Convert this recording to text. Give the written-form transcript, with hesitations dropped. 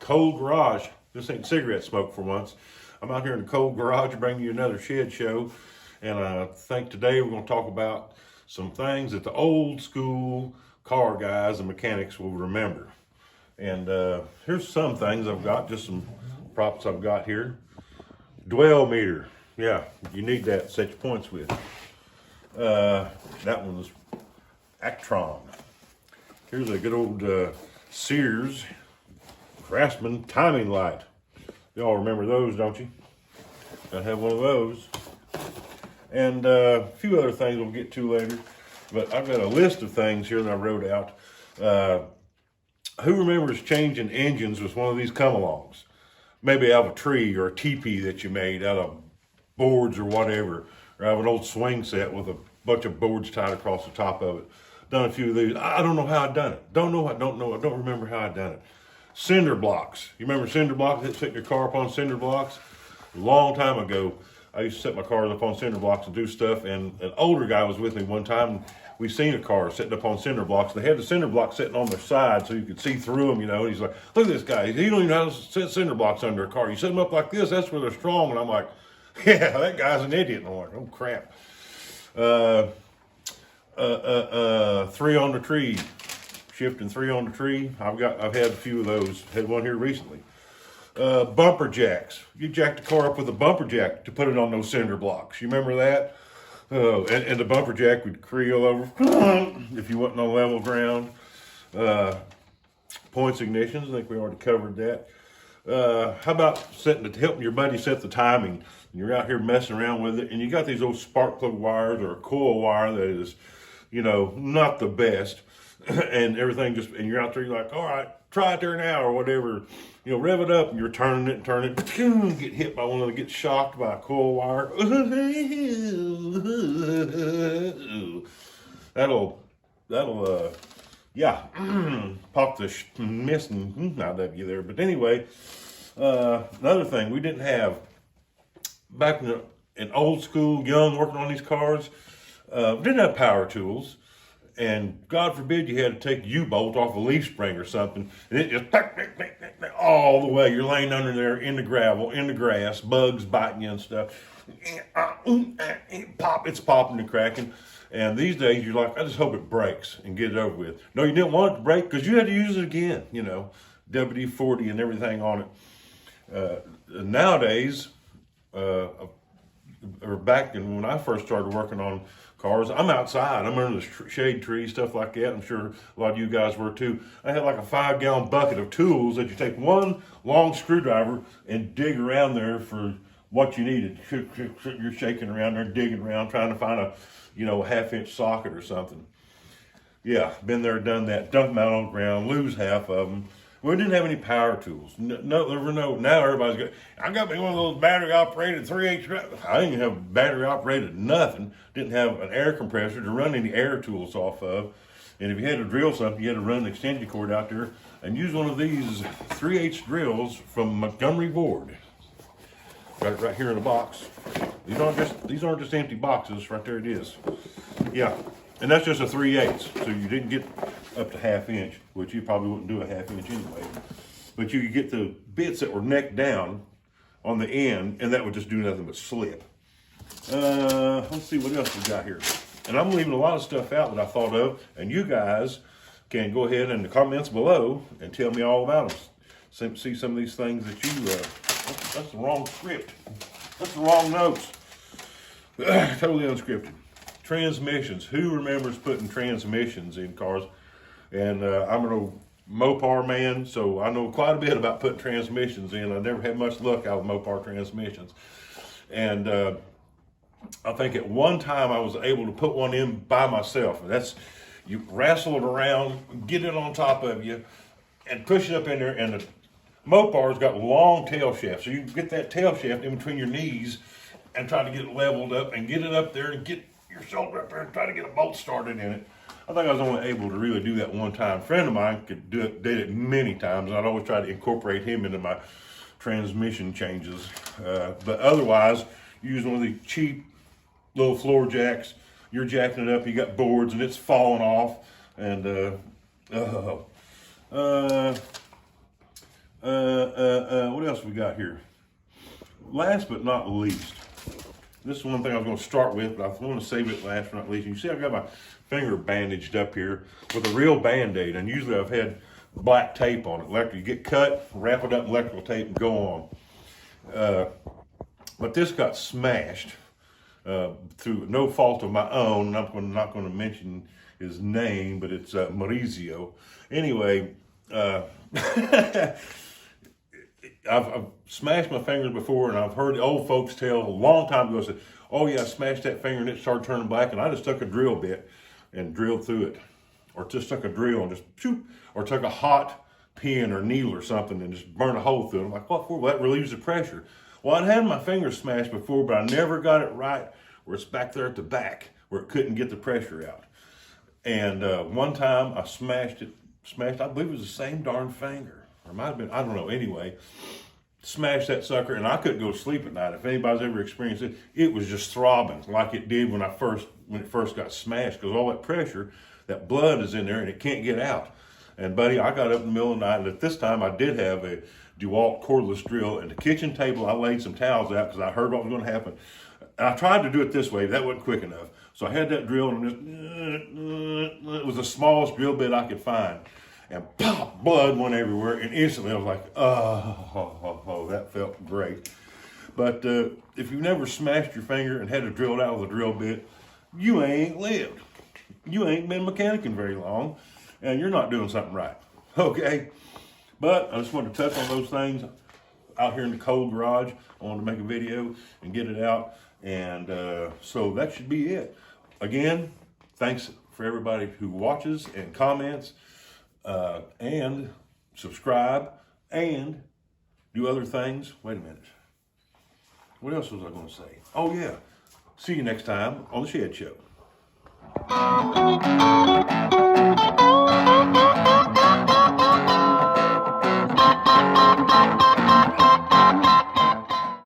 cold garage. This ain't cigarette smoke for once. I'm out here in the cold garage bringing you another shed show. And I think today we're going to talk about some things that the old school car guys and mechanics will remember. And here's some things I've got, just some props I've got here. Dwell meter. Yeah, you need that to set your points with. That one's Actron. Here's a good old Sears Craftsman timing light. Y'all remember those, don't you? Gotta have one of those. And a few other things we'll get to later. But I've got a list of things here that I wrote out. Who remembers changing engines with one of these come-alongs? Maybe out of a tree or a teepee that you made out of boards or whatever. Or out of an old swing set with a bunch of boards tied across the top of it. Done a few of these. I don't know how I done it. Don't remember how I done it. Cinder blocks. You remember cinder blocks? Setting your car up on cinder blocks? A long time ago, I used to set my cars up on cinder blocks and do stuff. And an older guy was with me one time. And we seen a car sitting up on cinder blocks. They had the cinder blocks sitting on their side so you could see through them, you know. And he's like, look at this guy. He don't even know how to set cinder blocks under a car. You set them up like this, that's where they're strong. And I'm like, yeah, that guy's an idiot. And I'm like, oh, crap. 3 on the tree, shifting 3 on the tree. I've had a few of those. Had one here recently. Bumper jacks. You jack the car up with a bumper jack to put it on those cinder blocks. You remember that? And the bumper jack would creel over if you wasn't on level ground. Points ignitions. I think we already covered that. How about helping your buddy set the timing? You're out here messing around with it, and you got these old spark plug wires or a coil wire that is, you know, not the best, and everything and you're out there, you're like, all right, try it there now or whatever, you know, rev it up, and you're turning it, get hit by one of them, get shocked by a coil wire. that'll yeah, pop the mist out of you there. But anyway, another thing we didn't have back in old school, young, working on these cars, we didn't have power tools. And God forbid you had to take a U-bolt off a leaf spring or something. And it just all the way. You're laying under there in the gravel, in the grass, bugs biting you and stuff. It's popping and cracking. And these days you're like, I just hope it breaks and get it over with. No, you didn't want it to break because you had to use it again, you know, WD-40 and everything on it. Nowadays, or back when I first started working on cars, I'm outside, I'm under the shade tree, stuff like that. I'm sure a lot of you guys were too. I had like a 5-gallon bucket of tools that you take one long screwdriver and dig around there for what you needed. You're shaking around there, digging around, trying to find a, you know, a 1/2-inch socket or something. Yeah, been there, done that, dump them out on the ground, lose half of them. We didn't have any power tools. Now everybody's got, I got me one of those battery operated 3H. I didn't have battery operated nothing. Didn't have an air compressor to run any air tools off of. And if you had to drill something, you had to run an extension cord out there and use one of these 3H drills from Montgomery Ward. Got it right here in a box. These aren't just empty boxes. Right there it is. Yeah. And that's just a 3/8, so you didn't get up to 1/2 inch, which you probably wouldn't do a 1/2 inch anyway. But you could get the bits that were necked down on the end, and that would just do nothing but slip. Let's see what else we got here. And I'm leaving a lot of stuff out that I thought of, and you guys can go ahead in the comments below and tell me all about them. See some of these things that you, that's the wrong script. That's the wrong notes. Totally unscripted. Transmissions. Who remembers putting transmissions in cars? And I'm an old Mopar man, so I know quite a bit about putting transmissions in. I never had much luck out with Mopar transmissions. And I think at one time I was able to put one in by myself. And that's, you wrestle it around, get it on top of you, and push it up in there. And the Mopar's got long tail shafts, so you can get that tail shaft in between your knees and try to get it leveled up and get it up there and get your shoulder up there and try to get a bolt started in it. I think I was only able to really do that one time. A friend of mine did it many times, and I'd always try to incorporate him into my transmission changes. But otherwise, use one of the cheap little floor jacks. You're jacking it up, you got boards, and it's falling off. And What else we got here? Last but not least, this is one thing I was going to start with, but I want to save it last but not least. You see, I've got my finger bandaged up here with a real Band-Aid, and usually I've had black tape on it. You get cut, wrap it up in electrical tape, and go on. But this got smashed through no fault of my own. I'm not going to mention his name, but it's Maurizio. Anyway, I've smashed my fingers before, and I've heard the old folks tell a long time ago, said, oh yeah, I smashed that finger and it started turning black, and I just took a drill bit and drilled through it. Or just took a drill and just shoot, or took a hot pin or needle or something and just burn a hole through it. I'm like, what for? Well, that relieves the pressure. Well, I'd had my fingers smashed before, but I never got it right where it's back there at the back where it couldn't get the pressure out. And one time I smashed, I believe it was the same darn finger. Or it might have been, I don't know, anyway. Smashed that sucker, and I couldn't go to sleep at night. If anybody's ever experienced it, it was just throbbing like it did when it first got smashed, because all that pressure, that blood is in there and it can't get out. And buddy, I got up in the middle of the night, and at this time I did have a DeWalt cordless drill, and the kitchen table I laid some towels out because I heard what was going to happen. And I tried to do it this way, but that wasn't quick enough. So I had that drill, and it was the smallest drill bit I could find. And pop, blood went everywhere, and instantly I was like, oh, that felt great. But if you've never smashed your finger and had to drill it out with a drill bit, you ain't lived. You ain't been mechanicking very long, and you're not doing something right, okay? But I just wanted to touch on those things out here in the cold garage. I wanted to make a video and get it out, and so that should be it. Again, thanks for everybody who watches and comments, and subscribe, and do other things. Wait a minute. What else was I going to say? Oh, yeah. See you next time on The Shed Show.